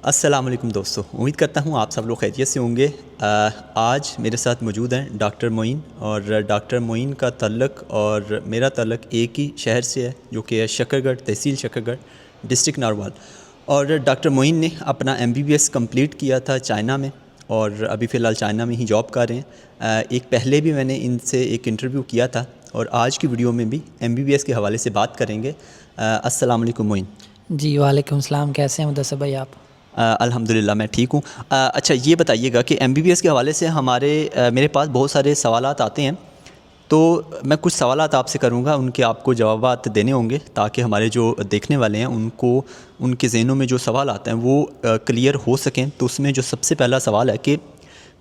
अस्सलाम वालेकुम दोस्तों, उम्मीद करता हूँ आप सब लोग खैरियत से होंगे। आज मेरे साथ मौजूद हैं डॉक्टर मोइन और डॉक्टर मोइन का तल्लुक़ और मेरा तल्लुक़ एक ही शहर से है जो कि है शकरगढ़, तहसील शकरगढ़, डिस्ट्रिक्ट नारवाल। और डॉक्टर मोइन ने अपना MBBS कंप्लीट किया था चाइना में और अभी फ़िलहाल चाइना में ही जॉब कर रहे हैं। एक पहले भी मैंने इनसे एक इंटरव्यू किया था और आज की वीडियो में भी MBBS के हवाले से बात करेंगे। अस्सलाम वालेकुम मोइन। जी वालेकुम सलाम, कैसे हैं मुदस्सिर भाई आप? अल्हम्दुलिल्लाह मैं ठीक हूँ। अच्छा ये बताइएगा कि MBBS के हवाले से मेरे पास बहुत सारे सवालात आते हैं, तो मैं कुछ सवालात आपसे करूँगा, उनके आपको जवाबात देने होंगे ताकि हमारे जो देखने वाले हैं उनको उनके ज़हनों में जो सवाल आते हैं वो क्लियर हो सकें। तो उसमें जो सबसे पहला सवाल है कि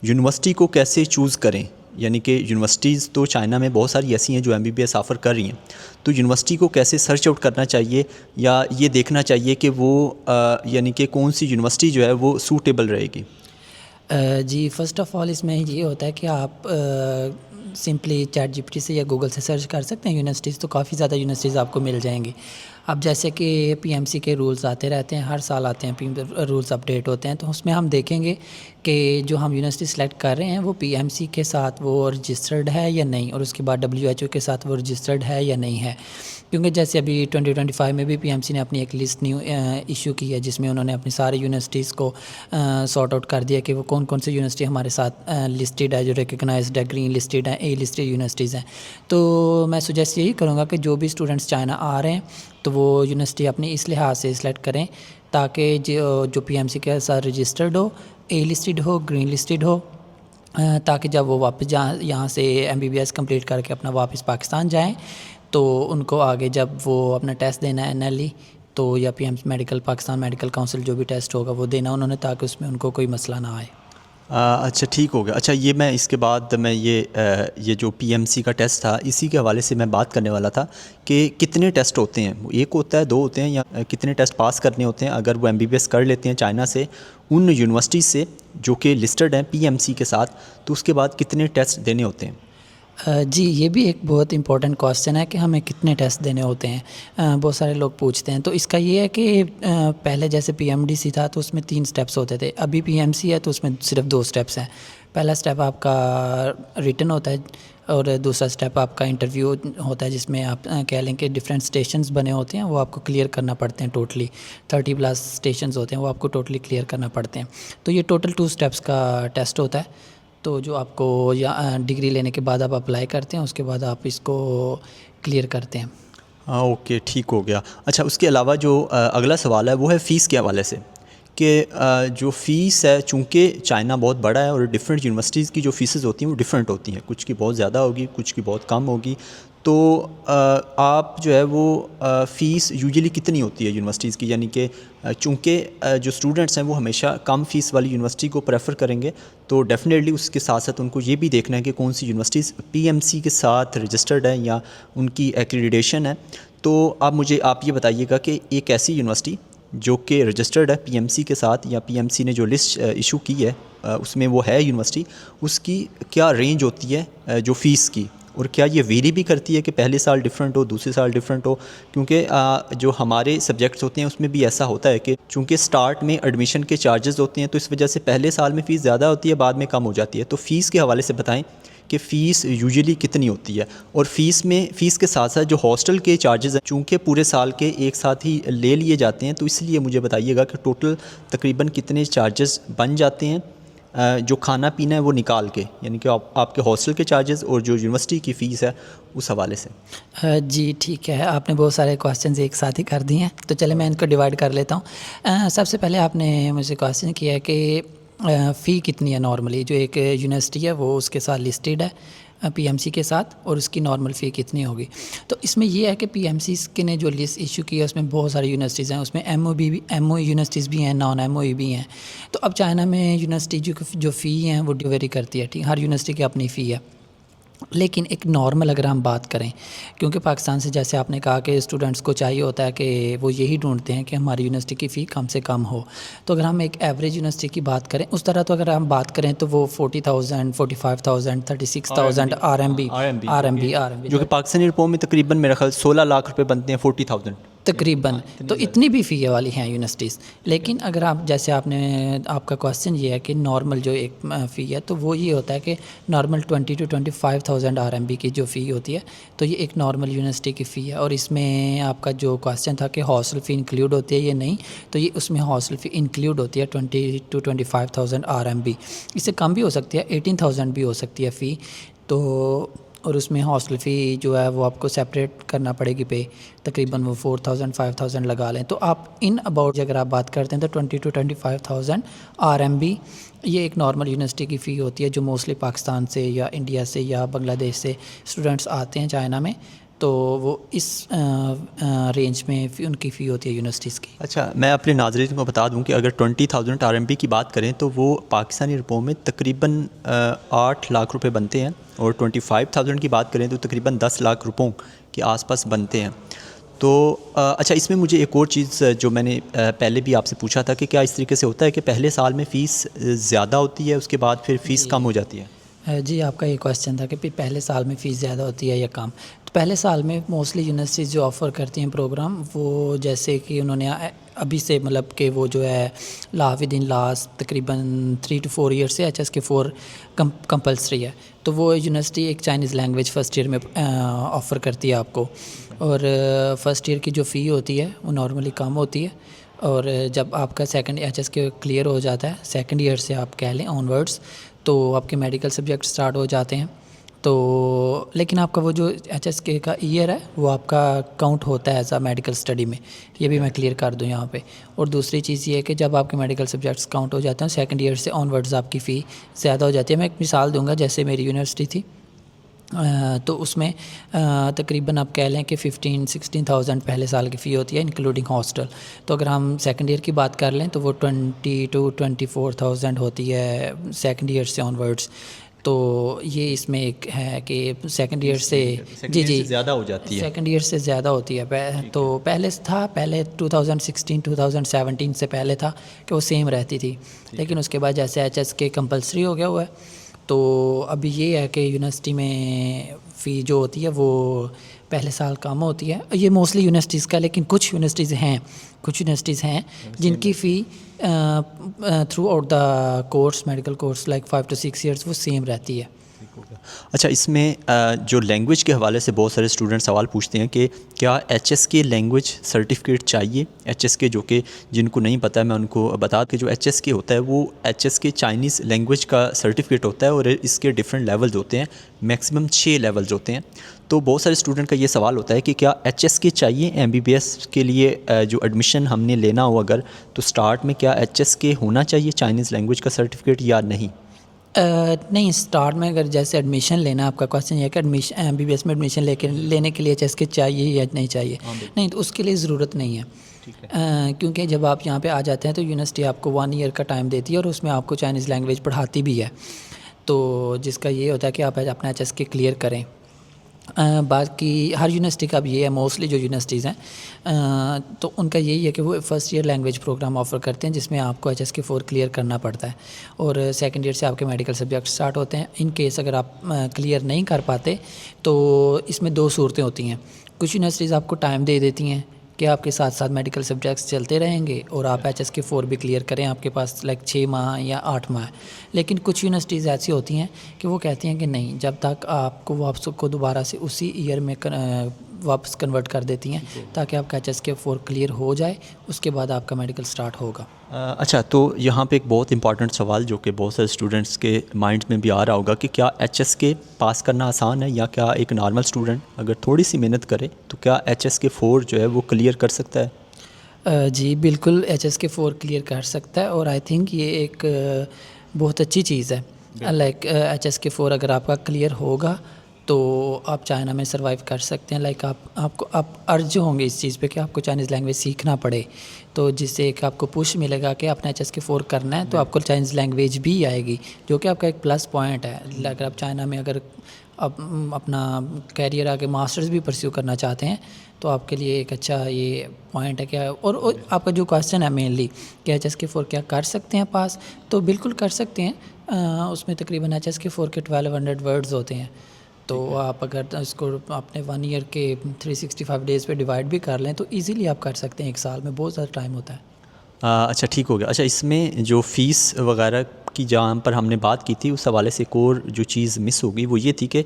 यूनिवर्सिटी को कैसे चूज़ करें, यानी कि यूनिवर्सिटीज़ तो चाइना में बहुत सारी ऐसी हैं जो MBBS ऑफ़र कर रही हैं, तो यूनिवर्सिटी को कैसे सर्च आउट करना चाहिए या ये देखना चाहिए कि वो यानी कि कौन सी यूनिवर्सिटी जो है वो सूटेबल रहेगी? जी फ़र्स्ट ऑफ़ ऑल इसमें ये होता है कि आप सिंपली चैट जीपीटी से या गूगल से सर्च कर सकते हैं यूनिवर्सिटीज़, तो काफ़ी ज़्यादा यूनिवर्सिटीज़ आपको मिल जाएंगी। अब जैसे कि पीएमसी के रूल्स आते रहते हैं, हर साल आते हैं, रूल्स अपडेट होते हैं, तो उसमें हम देखेंगे कि जो हम यूनिवर्सिटी सेलेक्ट कर रहे हैं वो पीएमसी के साथ वो रजिस्टर्ड है या नहीं, और उसके बाद WHO के साथ वो रजिस्टर्ड है या नहीं है। क्योंकि जैसे अभी 2025 में भी पीएमसी ने अपनी एक लिस्ट न्यू इशू की है जिसमें उन्होंने अपनी सारे यूनिवर्सिटीज़ को सॉर्ट आउट कर दिया कि वो कौन कौन सी यूनिवर्सिटी हमारे साथ लिस्टेड है, जो रिकग्नाइज्ड है, ग्रीन लिस्टेड है, ए लिस्टेड यूनिवर्सिटीज़ हैं। तो मैं सुजेस्ट यही करूँगा कि जो भी स्टूडेंट्स चाइना आ रहे हैं तो वो यूनिवर्सिटी अपनी इस लिहाज से सिलेक्ट करें ताकि जो पीएमसी के साथ रजिस्टर्ड हो, ए लिस्टेड हो, ग्रीन लिस्टेड हो, ताकि जब वो वापस यहाँ से MBBS कंप्लीट करके अपना वापस पाकिस्तान जाएं तो उनको आगे जब वो अपना टेस्ट देना है NLE तो या PMC medical, Pakistan medical council जो भी टेस्ट होगा वो देना उन्होंने, ताकि उसमें उनको कोई मसला ना आए। अच्छा ठीक हो गया। अच्छा ये मैं इसके बाद मैं ये जो PMC का टेस्ट था इसी के हवाले से मैं बात करने वाला था कि कितने टेस्ट होते हैं, एक होता है, दो होते हैं, या कितने टेस्ट पास करने होते हैं अगर वो MBBS कर लेते हैं चाइना से उन यूनिवर्सिटी से जो कि लिस्टेड हैं PMC के साथ, तो उसके बाद कितने टेस्ट देने होते हैं? जी ये भी एक बहुत इंपॉर्टेंट क्वेश्चन है कि हमें कितने टेस्ट देने होते हैं, बहुत सारे लोग पूछते हैं। तो इसका ये है कि पहले जैसे PMDC था तो उसमें 3 स्टेप्स होते थे, अभी PMC है तो उसमें सिर्फ 2 स्टेप्स हैं। पहला स्टेप आपका रिटन होता है और दूसरा स्टेप आपका इंटरव्यू होता है जिसमें आप कह लें कि डिफरेंट स्टेशंस बने होते हैं, वो आपको क्लियर करना पड़ते हैं। टोटली 30+ स्टेशंस होते हैं, वो आपको टोटली क्लियर करना पड़ते हैं। तो ये टोटल 2 स्टेप्स का टेस्ट होता है। तो जो आपको या डिग्री लेने के बाद आप अप्लाई करते हैं, उसके बाद आप इसको क्लियर करते हैं। हाँ ओके ठीक हो गया। अच्छा उसके अलावा जो अगला सवाल है वो है फ़ीस के हवाले से कि जो फ़ीस है, चूँकि चाइना बहुत बड़ा है और डिफरेंट यूनिवर्सिटीज़ की जो फ़ीसेस होती हैं वो डिफरेंट होती हैं, कुछ की बहुत ज़्यादा होगी, कुछ की बहुत कम होगी। तो आप जो है वो फ़ीस यूजुअली कितनी होती है यूनिवर्सिटीज़ की, यानी कि चूँकि जो स्टूडेंट्स हैं वो हमेशा कम फ़ीस वाली यूनिवर्सिटी को प्रेफर करेंगे, तो डेफ़िनेटली उसके साथ साथ उनको ये भी देखना है कि कौन सी यूनिवर्सिटीज़ PMC के साथ रजिस्टर्ड है या उनकी एक्रीडिटेशन है। तो आप ये बताइएगा कि एक ऐसी यूनिवर्सिटी जो कि रजिस्टर्ड है PMC के साथ या PMC ने जो लिस्ट इशू की है उसमें वो है यूनिवर्सिटी, उसकी क्या रेंज होती है जो फ़ीस की, और क्या ये वेरी भी करती है कि पहले साल डिफरेंट हो, दूसरे साल डिफरेंट हो? क्योंकि जो हमारे सब्जेक्ट्स होते हैं उसमें भी ऐसा होता है कि चूँकि स्टार्ट में एडमिशन के चार्जेस होते हैं तो इस वजह से पहले साल में फ़ीस ज़्यादा होती है, बाद में कम हो जाती है। तो फ़ीस के हवाले से बताएं कि फ़ीस यूजुअली कितनी होती है, और फ़ीस के साथ साथ जो हॉस्टल के चार्जेस हैं चूँकि पूरे साल के एक साथ ही ले लिए जाते हैं, तो इसलिए मुझे बताइएगा कि टोटल तकरीबन कितने चार्जेस बन जाते हैं जो खाना पीना है वो निकाल के, यानी कि आपके हॉस्टल के चार्जेस और जो यूनिवर्सिटी की फ़ीस है उस हवाले से। जी ठीक है, आपने बहुत सारे क्वेश्चंस एक साथ ही कर दिए हैं, तो चले मैं इनको डिवाइड कर लेता हूँ। सबसे पहले आपने मुझे क्वेश्चन किया है कि फ़ी कितनी है नॉर्मली, जो एक यूनिवर्सिटी है वो उसके साथ लिस्टेड है PMC के साथ, और उसकी नॉर्मल फ़ी कितनी होगी। तो इसमें ये है कि PMC के ने जो लिस्ट इशू की है उसमें बहुत सारी यूनिवर्सिटीज़ हैं, उसमें MOE यूनिवर्सिटीज़ भी हैं, नॉन MOE भी हैं। तो अब चाइना में यूनिवर्सिटी जो फ़ी हैं वो वेरी करती है, ठीक, हर यूनिवर्सिटी की अपनी फ़ी है। लेकिन एक नॉर्मल अगर हम बात करें, क्योंकि पाकिस्तान से जैसे आपने कहा कि स्टूडेंट्स को चाहिए होता है कि वो यही ढूंढते हैं कि हमारी यूनिवर्सिटी की फ़ी कम से कम हो, तो अगर हम एक एवरेज यूनिवर्सिटी की बात करें उस तरह, तो अगर हम बात करें तो वो 40,000, 45,000, 36,000 RMB जो कि पाकिस्तानी रुपयों में तकरीबन मेरा ख्याल 16 लाख रुपए बनते हैं, 40,000। तकरीबन तो इतनी भी फ़ी वाली हैं यूनिवर्सिटीज़। लेकिन अगर आप जैसे आपका क्वेश्चन ये है कि नॉर्मल जो एक फ़ी है तो वो ये होता है कि नॉर्मल 20 to 25,000 RMB की जो फ़ी होती है, तो ये एक नॉर्मल यूनिवर्सिटी की फ़ी है। और इसमें आपका जो क्वेश्चन था कि हॉस्टल फ़ी इंक्लूड होती है या नहीं, तो ये उसमें हॉस्टल फ़ी इंक्लूड होती है 20 to 25,000 RMB। इससे कम भी हो सकती है, 18,000 भी हो सकती है फ़ी। तो और उसमें हॉस्टल फ़ी जो है वो आपको सेपरेट करना पड़ेगी पे, तकरीबन वो 4,000 5,000 लगा लें। तो आप इन अबाउट अगर आप बात करते हैं तो 20 to 25,000 RMB ये एक नॉर्मल यूनिवर्सिटी की फ़ी होती है, जो मोस्टली पाकिस्तान से या इंडिया से या बांग्लादेश से स्टूडेंट्स आते हैं चाइना में, तो वो इस रेंज में उनकी फ़ी होती है यूनिवर्सिटीज़ की। अच्छा, मैं अपने नाज़रीन को बता दूं कि अगर 20,000 RMB की बात करें तो वो पाकिस्तानी रुपयों में तकरीबन 8 लाख रुपए बनते हैं, और 25,000 की बात करें तो तकरीबन 10 लाख रुपयों के आसपास बनते हैं। तो अच्छा, इसमें मुझे एक और चीज़ जो मैंने पहले भी आपसे पूछा था कि क्या इस तरीके से होता है कि पहले साल में फ़ीस ज़्यादा होती है, उसके बाद फिर फ़ीस कम हो जाती है? जी, आपका ये क्वेश्चन था कि पहले साल में फ़ीस ज़्यादा होती है या कम। तो पहले साल में मोस्टली यूनिवर्सिटीज़ जो ऑफ़र करती हैं प्रोग्राम, वो जैसे कि उन्होंने अभी से मतलब कि वो जो है विद इन लास्ट तकरीबन 3 to 4 ईयर से HSK4 कंपल्सरी है। तो वो यूनिवर्सिटी एक चाइनीज़ लैंग्वेज फ़र्स्ट ईयर में ऑफ़र करती है आपको। और फ़र्स्ट ईयर की जो फ़ी होती है वो नॉर्मली कम होती है, और जब आपका सेकंड HSK क्लियर हो जाता है, सेकंड ईयर से आप कह लें ऑनवर्ड्स, तो आपके मेडिकल सब्जेक्ट स्टार्ट हो जाते हैं। तो लेकिन आपका वो जो HSK का ईयर है वो आपका काउंट होता है एज अ मेडिकल स्टडी में, ये भी मैं क्लियर कर दूं यहाँ पे। और दूसरी चीज़ ये है कि जब आपके मेडिकल सब्जेक्ट्स काउंट हो जाते हैं सेकंड ईयर से ऑनवर्ड्स आपकी फ़ी ज़्यादा हो जाती है। मैं एक मिसाल दूंगा, जैसे मेरी यूनिवर्सिटी थी, तो उसमें तकरीबन आप कह लें कि 15-16,000 पहले साल की फ़ी होती है इंक्लूडिंग हॉस्टल। तो अगर हम सेकंड ईयर की बात कर लें तो वो 20 to 24,000 होती है सेकंड ईयर से ऑनवर्ड्स। तो ये इसमें एक है कि सेकंड ईयर से जी ज़्यादा हो जाती है। सेकंड ईयर से ज़्यादा होती है। तो पहले 2016-2017 से पहले था कि वो सेम रहती थी, लेकिन उसके बाद जैसे HSK कंपल्सरी हो गया हुआ है, तो अभी ये है कि यूनिवर्सिटी में फ़ी जो होती है वो पहले साल कम होती है। ये मोस्टली यूनिवर्सिटीज़ का, लेकिन कुछ यूनिवर्सिटीज़ हैं जिनकी fee throughout the course medical course like 5 to 6 years वो सेम रहती है। अच्छा, इसमें जो लैंग्वेज के हवाले से बहुत सारे स्टूडेंट सवाल पूछते हैं कि क्या HSK लैंग्वेज सर्टिफिकेट चाहिए? HSK जो कि जिनको नहीं पता है मैं उनको बता कि जो HSK होता है वो HSK चाइनीज़ लैंग्वेज का सर्टिफिकेट होता है, और इसके डिफरेंट लेवल्स होते हैं, मैक्सिमम 6 लेवल्स होते हैं। तो बहुत सारे स्टूडेंट का ये सवाल होता है कि क्या HSK चाहिए MBBS के लिए? जो एडमिशन हमने लेना हो अगर, तो स्टार्ट में क्या HSK होना चाहिए चाइनीज़ लैंग्वेज का सर्टिफिकेट या नहीं? नहीं, स्टार्ट में अगर जैसे एडमिशन लेना, आपका क्वेश्चन ये है कि एडमिशन MBBS में एडमिशन लेने के लिए HSK चाहिए या नहीं चाहिए? नहीं, तो उसके लिए ज़रूरत नहीं है। क्योंकि जब आप यहाँ पे आ जाते हैं तो यूनिवर्सिटी आपको 1 ईयर का टाइम देती है, और उसमें आपको चाइनीज़ लैंग्वेज पढ़ाती भी है, तो जिसका ये होता है कि आप अपना HSK क्लियर करें। बाकी हर यूनिवर्सिटी का भी ये है, मोस्टली जो यूनिवर्सिटीज़ हैं तो उनका यही है कि वो first year language program offer करते हैं, जिसमें आपको HSK4 क्लियर करना पड़ता है, और सेकंड ईयर से आपके मेडिकल सब्जेक्ट स्टार्ट होते हैं। इन केस अगर आप क्लियर नहीं कर पाते तो इसमें 2 सूरतें होती हैं। कुछ यूनिवर्सिटीज़ आपको टाइम दे देती हैं कि आपके साथ साथ मेडिकल सब्जेक्ट्स चलते रहेंगे और आप HSK4 भी क्लियर करें, आपके पास लाइक 6 माह या 8 माह। लेकिन कुछ यूनिवर्सिटीज़ ऐसी होती हैं कि वो कहती हैं कि नहीं, जब तक आपको वो आपको दोबारा से उसी ईयर में वापस कन्वर्ट कर देती हैं ताकि आपका HSK4 क्लियर हो जाए, उसके बाद आपका मेडिकल स्टार्ट होगा। अच्छा, तो यहाँ पे एक बहुत इंपॉर्टेंट सवाल जो कि बहुत सारे स्टूडेंट्स के माइंड में भी आ रहा होगा कि क्या HSK पास करना आसान है, या क्या एक नॉर्मल स्टूडेंट अगर थोड़ी सी मेहनत करे तो क्या HSK4 जो है वो क्लियर कर सकता है? जी बिल्कुल, HSK4 क्लियर कर सकता है, और आई थिंक ये एक बहुत अच्छी चीज़ है। लाइक HSK4 अगर आपका क्लियर होगा तो आप चाइना में सर्वाइव कर सकते हैं। लाइक आप अर्ज होंगे इस चीज़ पे कि आपको चाइनीज़ लैंग्वेज सीखना पड़े, तो जिससे एक आपको पुश मिलेगा कि अपना HSK4 करना है तो आपको चाइनीज़ लैंग्वेज भी आएगी, जो कि आपका एक प्लस पॉइंट है। अगर आप चाइना में अगर अपना कैरियर आगे मास्टर्स भी परस्यू करना चाहते हैं तो आपके लिए एक अच्छा ये पॉइंट है। क्या और आपका जो क्वेश्चन है मेनली कि HSK4 क्या कर सकते हैं पास, तो बिल्कुल कर सकते हैं। उसमें तकरीबन HSK4 के 1200 वर्ड्स होते हैं, तो आप अगर इसको अपने 1 ईयर के 365 डेज़ पे डिवाइड भी कर लें तो इजीली आप कर सकते हैं, 1 साल में बहुत ज़्यादा टाइम होता है। अच्छा ठीक हो गया। अच्छा इसमें जो फ़ीस वगैरह की जहाँ पर हमने बात की थी, उस हवाले से एक और जो चीज़ मिस हो गई वो ये थी कि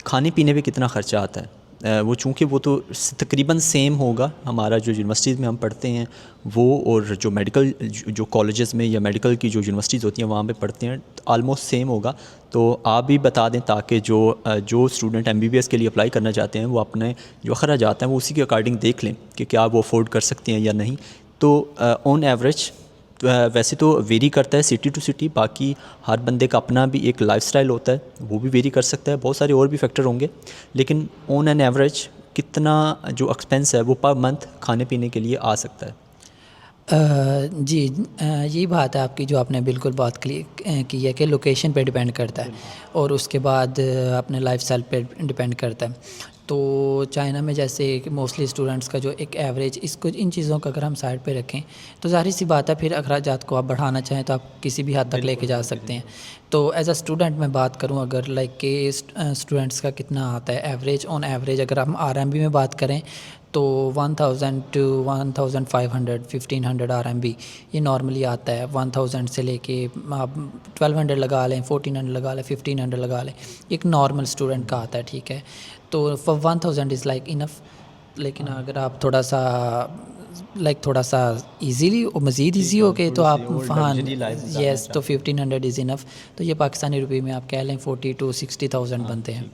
खाने पीने पे कितना ख़र्चा आता है। वो चूँकि वो तो तकरीबन सेम होगा हमारा जो यूनिवर्सिटीज़ में हम पढ़ते हैं वो, और जो मेडिकल जो कॉलेजेस में या मेडिकल की जो यूनिवर्सिटीज़ होती हैं वहाँ पे पढ़ते हैं, आलमोस्ट सेम होगा। तो आप भी बता दें ताकि जो स्टूडेंट एमबीबीएस के लिए अप्लाई करना चाहते हैं वो अपने जो अखराजात हैं वो उसी के अकॉर्डिंग देख लें कि क्या वो अफोर्ड कर सकते हैं या नहीं। तो ऑन एवरेज वैसे तो वेरी करता है सिटी टू सिटी, बाकी हर बंदे का अपना भी एक लाइफस्टाइल होता है, वो भी वेरी कर सकता है, बहुत सारे और भी फैक्टर होंगे, लेकिन ऑन एन एवरेज कितना जो एक्सपेंस है वो पर मंथ खाने पीने के लिए आ सकता है। जी, यही बात है आपकी जो आपने बिल्कुल बात की है कि लोकेशन पे डिपेंड करता है और उसके बाद अपने लाइफस्टाइल पे डिपेंड करता है। तो चाइना में जैसे कि मोस्टली स्टूडेंट्स का जो एक एवरेज, इसको इन चीज़ों का अगर हम साइड पे रखें तो ज़ाहिर सी बात है फिर अखराजात को आप बढ़ाना चाहें तो आप किसी भी हद तक लेके जा सकते हैं। तो एज अ स्टूडेंट मैं बात करूं अगर लाइक के स्टूडेंट्स का कितना आता है एवरेज, ऑन एवरेज अगर हम आरएमबी में बात करें तो 1000 टू 1500 1500 आरएमबी ये नॉर्मली आता है। 1000 से लेके आप 1200 लगा लें, 1400 लगा लें, 1500 लगा लें, एक नॉर्मल स्टूडेंट का आता है, ठीक है। तो फॉर 1000 इज़ लाइक इनफ, लेकिन अगर आप थोड़ा सा इजीली और मज़ीद ईजी हो गए तो आप हाँ यस तो 1500 इज़ इनफ। तो ये पाकिस्तानी रुपये में आप कह लें 40 to 60,000 बनते हैं।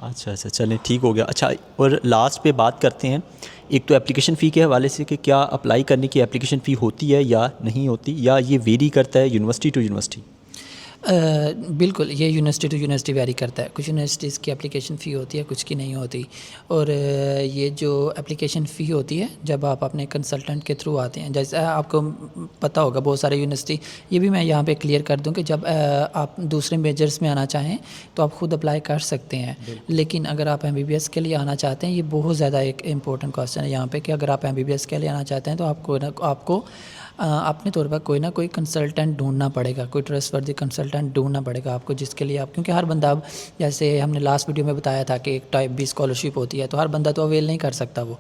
अच्छा चलें ठीक हो गया। अच्छा और लास्ट पे बात करते हैं एक तो एप्लीकेशन फ़ी के हवाले से कि क्या अप्लाई करने की एप्लीकेशन फ़ी होती है या नहीं होती, या ये वेरी करता है यूनिवर्सिटी टू यूनिवर्सिटी? बिल्कुल, ये यूनिवर्सिटी टू यूनिवर्सिटी वेरी करता है। कुछ यूनिवर्सिटीज़ की एप्लीकेशन फ़ी होती है, कुछ की नहीं होती। और ये जो एप्लीकेशन फ़ी होती है जब आप अपने कंसल्टेंट के थ्रू आते हैं, जैसे आपको पता होगा बहुत सारे यूनिवर्सिटी, ये भी मैं यहाँ पे क्लियर कर दूँ कि जब आप दूसरे मेजर्स में आना चाहें तो आप खुद अप्लाई कर सकते हैं, लेकिन अगर आप एमबीबीएस के लिए आना चाहते हैं, ये बहुत ज़्यादा एक इम्पोर्टेंट क्वेश्चन है यहाँ पे कि अगर आप एमबीबीएस के लिए आना चाहते हैं तो आपको अपने तौर पर कोई ना कोई कंसल्टेंट ढूंढना पड़ेगा, कोई ट्रस्टवर्दी कंसल्टेंट ढूंढना पड़ेगा आपको, जिसके लिए आप, क्योंकि हर बंदा, अब जैसे हमने लास्ट वीडियो में बताया था कि एक टाइप बी स्कॉलरशिप होती है तो हर बंदा तो अवेल नहीं कर सकता वो,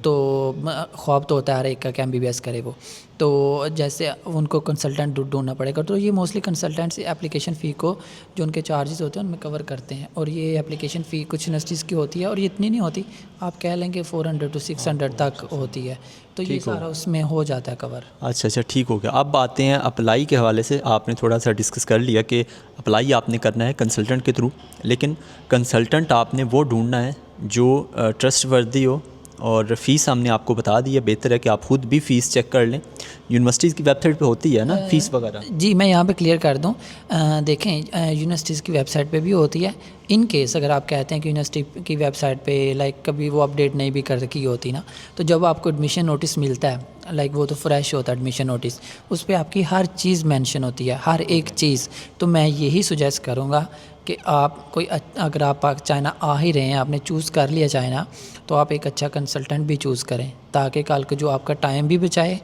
तो ख्वाब तो होता है हर एक का कि एमबीबीएस करे वो, तो जैसे उनको कंसल्टेंट ढूंढना पड़ेगा। तो ये मोस्टली कंसल्टेंट्स एप्लीकेशन फ़ी को जो उनके चार्जेस होते हैं उनमें कवर करते हैं, और ये एप्लीकेशन फ़ी कुछ यूनिवर्सिटीज़ की होती है और ये इतनी नहीं होती, आप कह लेंगे 400 to 600 तक होती है, तो ये सारा उसमें हो जाता है कवर। अच्छा ठीक हो गया। अब आते हैं अप्लाई के हवाले से, आपने थोड़ा सा डिस्कस कर लिया कि अप्लाई आपने करना है कंसल्टेंट के थ्रू, लेकिन कंसल्टेंट आपने वो ढूंढना है जो ट्रस्टवर्दी हो, और फ़ीस हमने आपको बता दी है, बेहतर है कि आप खुद भी फ़ीस चेक कर लें, यूनिवर्सिटीज़ की वेबसाइट पे होती है ना फ़ीस वगैरह। जी, मैं यहाँ पे क्लियर कर दूँ, देखें यूनिवर्सिटीज़ की वेबसाइट पे भी होती है। इन केस अगर आप कहते हैं कि यूनिवर्सिटी की वेबसाइट पे लाइक कभी वो अपडेट नहीं भी कर रखी होती ना, तो जब आपको एडमिशन नोटिस मिलता है, लाइक वो तो फ्रेश होता है एडमिशन नोटिस, उस पर आपकी हर चीज़ मेंशन होती है, हर एक चीज़। तो मैं यही सुजेस्ट करूँगा कि आप अगर आप चाइना आ ही रहे हैं, आपने चूज़ कर लिया चाइना, तो आप एक अच्छा कंसल्टेंट भी चूज़ करें, ताकि कल को जो आपका टाइम भी बचाए,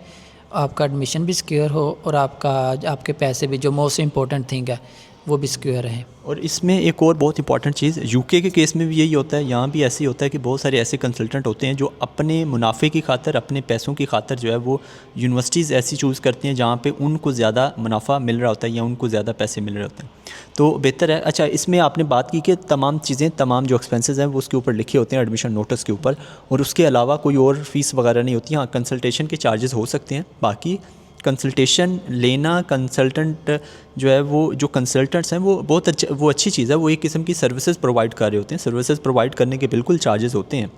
आपका एडमिशन भी सिक्योर हो, और आपके पैसे भी, जो मोस्ट इम्पोर्टेंट थिंग है, वो भी सिक्योर रहें। और इसमें एक और बहुत इंपॉर्टेंट चीज़, यूके के केस में भी यही होता है, यहाँ भी ऐसे ही होता है कि बहुत सारे ऐसे कंसल्टेंट होते हैं जो अपने मुनाफे की खातर, अपने पैसों की खातर जो है वो यूनिवर्सिटीज़ ऐसी चूज़ करती हैं जहाँ पे उनको ज़्यादा मुनाफा मिल रहा होता है या उनको ज़्यादा पैसे मिल रहे होते हैं, तो बेहतर है। अच्छा इसमें आपने बात की कि तमाम चीज़ें, तमाम जो एक्सपेंसेस हैं वो उसके ऊपर लिखे होते हैं एडमिशन नोटिस के ऊपर, और उसके अलावा कोई और फ़ीस वगैरह नहीं होती। हाँ, कंसल्टेशन के चार्जेस हो सकते हैं, बाकी कंसल्टेशन लेना, कंसल्टेंट जो है वो, जो कंसल्टेंट्स हैं वो बहुत अच्छा, वो अच्छी चीज़ है, वो एक किस्म की सर्विसेज प्रोवाइड कर रहे होते हैं। सर्विसेज प्रोवाइड करने के बिल्कुल चार्जेस होते हैं,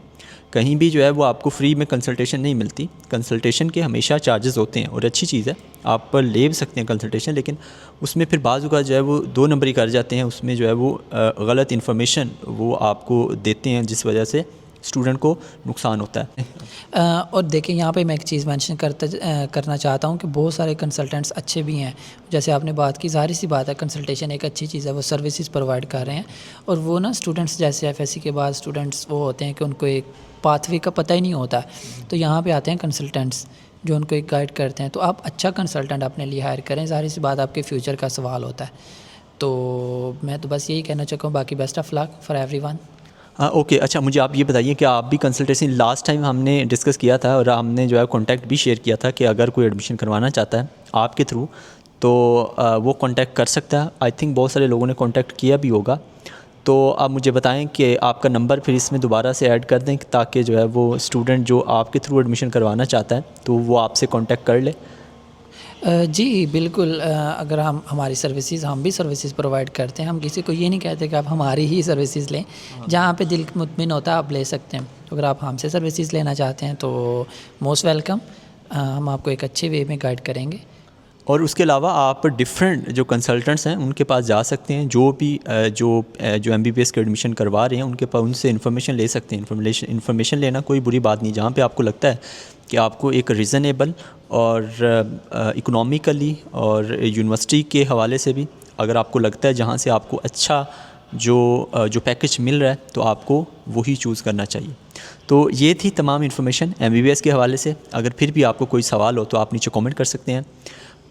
कहीं भी जो है वो आपको फ्री में कंसल्टेशन नहीं मिलती, कंसल्टेशन के हमेशा चार्जेस होते हैं, और अच्छी चीज़ है, आप ले भी सकते हैं कंसल्टेशन, लेकिन उसमें फिर बाज़ का जो है वो 2 नंबरी कर जाते हैं, उसमें जो है वो गलत इन्फॉर्मेशन वो आपको देते हैं, जिस वजह से स्टूडेंट को नुकसान होता है। और देखिए यहाँ पे मैं एक चीज़ मेंशन करना चाहता हूँ कि बहुत सारे कंसल्टेंट्स अच्छे भी हैं, जैसे आपने बात की, ज़ाहिर सी बात है कंसल्टेशन एक अच्छी चीज़ है, वो सर्विसेज प्रोवाइड कर रहे हैं, और वो ना स्टूडेंट्स जैसे एफएससी के बाद स्टूडेंट्स वो होते हैं कि उनको एक पाथवे का पता ही नहीं होता, तो यहाँ पे आते हैं कंसल्टेंट्स जो उनको एक गाइड करते हैं। तो आप अच्छा कंसल्टेंट अपने लिए हायर करें, ज़ाहिर सी बात आपके फ्यूचर का सवाल होता है। तो मैं तो बस यही कहना चाहता हूँ, बाकी best of luck for everyone. हाँ ओके, अच्छा मुझे आप ये बताइए कि आप भी कंसल्टेशन लास्ट टाइम हमने डिस्कस किया था और हमने जो है कॉन्टैक्ट भी शेयर किया था कि अगर कोई एडमिशन करवाना चाहता है आपके थ्रू तो वो कॉन्टैक्ट कर सकता है। आई थिंक बहुत सारे लोगों ने कॉन्टैक्ट किया भी होगा। तो आप मुझे बताएं कि आपका नंबर फिर इसमें दोबारा से ऐड कर दें ताकि जो है वो स्टूडेंट जो आपके थ्रू एडमिशन करवाना चाहता है तो वो आपसे कॉन्टैक्ट कर ले। जी बिल्कुल, अगर हमारी सर्विसेज, हम भी सर्विसेज प्रोवाइड करते हैं। हम किसी को ये नहीं कहते कि आप हमारी ही सर्विसेज लें, जहाँ पे दिल मुतमिन होता है आप ले सकते हैं। तो अगर आप हमसे सर्विसेज लेना चाहते हैं तो मोस्ट वेलकम, हम आपको एक अच्छे वे में गाइड करेंगे। और उसके अलावा आप डिफरेंट जो कंसल्टेंट्स हैं उनके पास जा सकते हैं, जो भी जो MBBS के एडमिशन करवा रहे हैं उनके पास उनसे इन्फॉर्मेशन ले सकते हैं। इन्फॉर्मेशन लेना कोई बुरी बात नहीं, जहाँ पे आपको लगता है कि आपको एक रीज़नेबल और इकोनॉमिकली और यूनिवर्सिटी के हवाले से भी अगर आपको लगता है जहाँ से आपको अच्छा जो पैकेज मिल रहा है तो आपको वही चूज़ करना चाहिए। तो ये थी तमाम इन्फॉर्मेशन MBBS के हवाले से। अगर फिर भी आपको कोई सवाल हो तो आप नीचे कमेंट कर सकते हैं।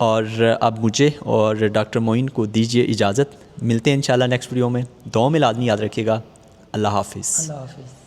और अब मुझे और डॉक्टर मोइन को दीजिए इजाज़त। मिलते हैं इंशाल्लाह नेक्स्ट वीडियो में। दुआ में लाज़मी याद रखिएगा। अल्लाह हाफ़िज़। अल्लाह हाफ़िज़।